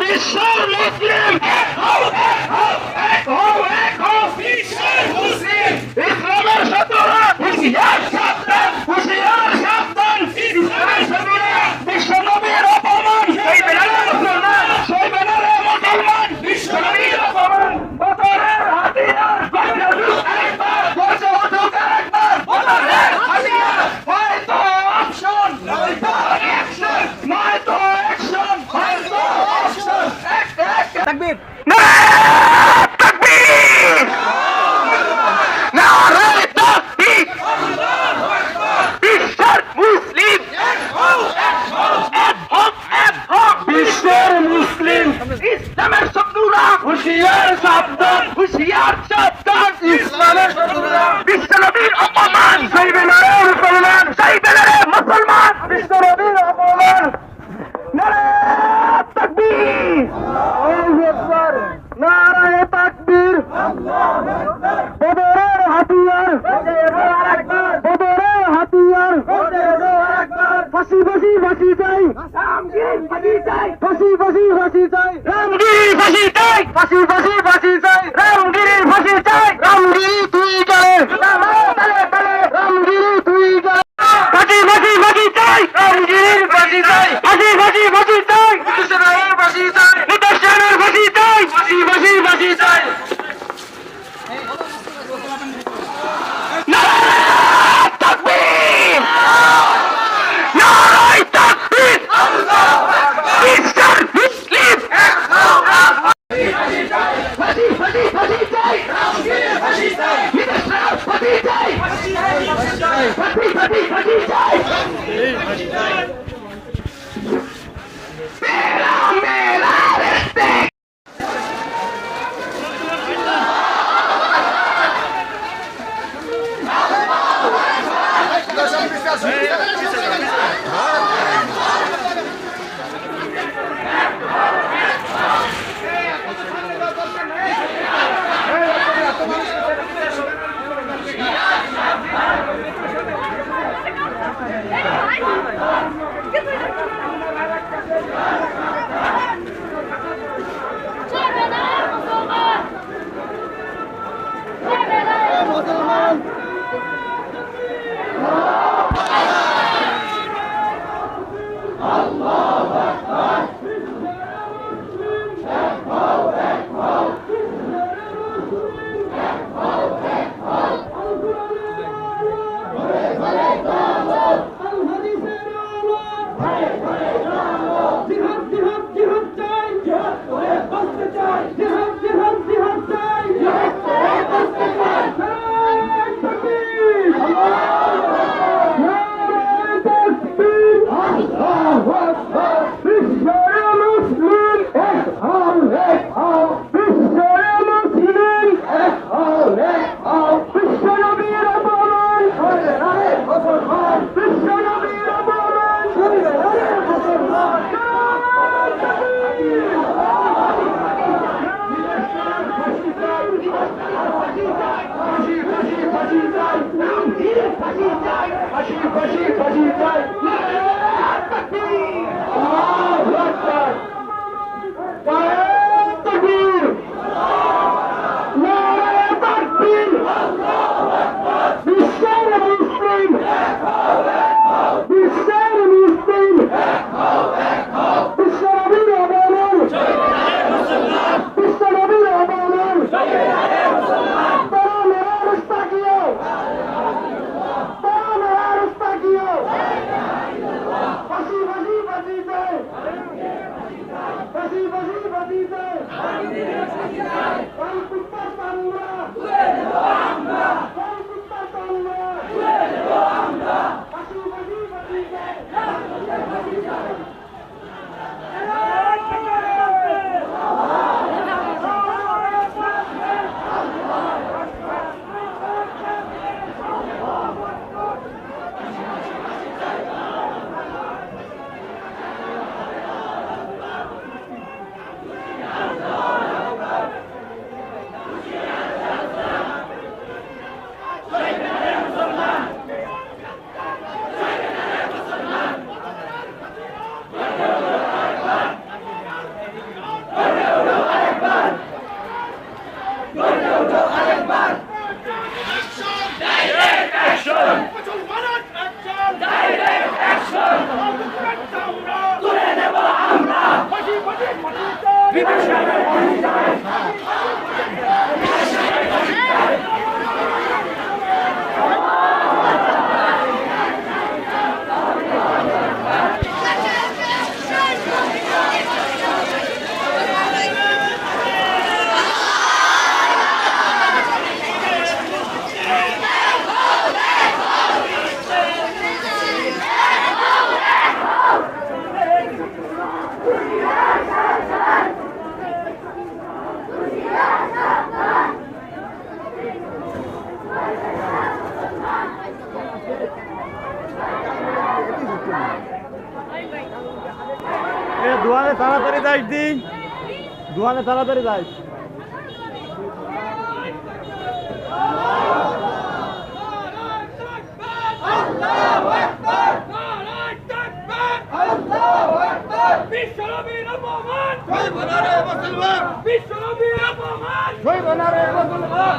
বিশ্বের মুসলিম এক হও এক হও এক হও এক হও বিশ্বের মুসলিম ইসলামের শত্রুরা হুঁশিয়ার সাবধান হুঁশিয়ার সাবধান ইসলামের শত্রুরা বিশ্ব নবীর অপমান সেই বেলারে মুসলমান সেই বেলারে মুসলমান বিশ্ব নবীর অপমান বদরের হাতিয়ার বাংলাদেশ একবার বসে উঠুক একবার বদরের হাতিয়ার হয়তো অপশন নয়তো অ্যাকশন নয়তো অ্যাকশন হয়তো অপশন এক এক তাকবীর তাকবীর নারে তাকবীর আল্লাহু আকবার বিশ্বের মুসলিম এক হও এক হও এক হও এক হও বিশ্বের মুসলিম ইসলামের শত্রুরা হুঁশিয়ার সাবধান হুঁশিয়ার সাবধান ইসলামের শত্রুরা বিশ্ব নবীর অপমান সেই বেলারে মুসলমান সেই বেলারে মুসলমান বিশ্ব নবীর অপমান নারে তাকবীর আল্লাহু আকবার নারে তাকবীর আল্লাহু আকবার বদরের হাতিয়ার বদরের আকবার বদরের হাতিয়ার বদরের আকবার ফাঁসি ফাঁসি ফাঁসি চাই রামগিরি ফাঁসি চাই ফাঁসি ফাঁসি ফাঁসি চাই রামগিরি ফাঁসি চাই ফাঁসি ফাঁসি ফাঁসি চাই রামগিরি ফাঁসি চাই রামগিরি তুই গেলে তালে তালে রামগিরি তুই গেলে ফাঁসি ফাঁসি ফাঁসি চাই রামগিরির ফাঁসি চাই ফাঁসি ফাঁসি ফাঁসি চাই নিদর্শনের ফাঁসি চাই নিদর্শনের ফাঁসি চাই ফাঁসি ফাঁসি ফাঁসি চাই নারায়ে তাকবীর নারায়ে তাকবীর আল্লাহু আকবার বিশ্বের মুসলিম এক হও ফাঁসি ফাঁসি ফাঁসি চাই রামগিরির ফাঁসি চাই নিদর্শনের ফাঁসি চাই ফাঁসি ফাঁসি ফাঁসি চাই মেরা মেরা রিশতে দোয়ানে তাড়াতাড়ি যাইস দি, দোয়ানে তাড়াতাড়ি যাইস। বিশ্বনবীর অপমান, জয় বনারে মুসলমান, বিশ্বনবীর অপমান, জয় বনারে মুসলমান।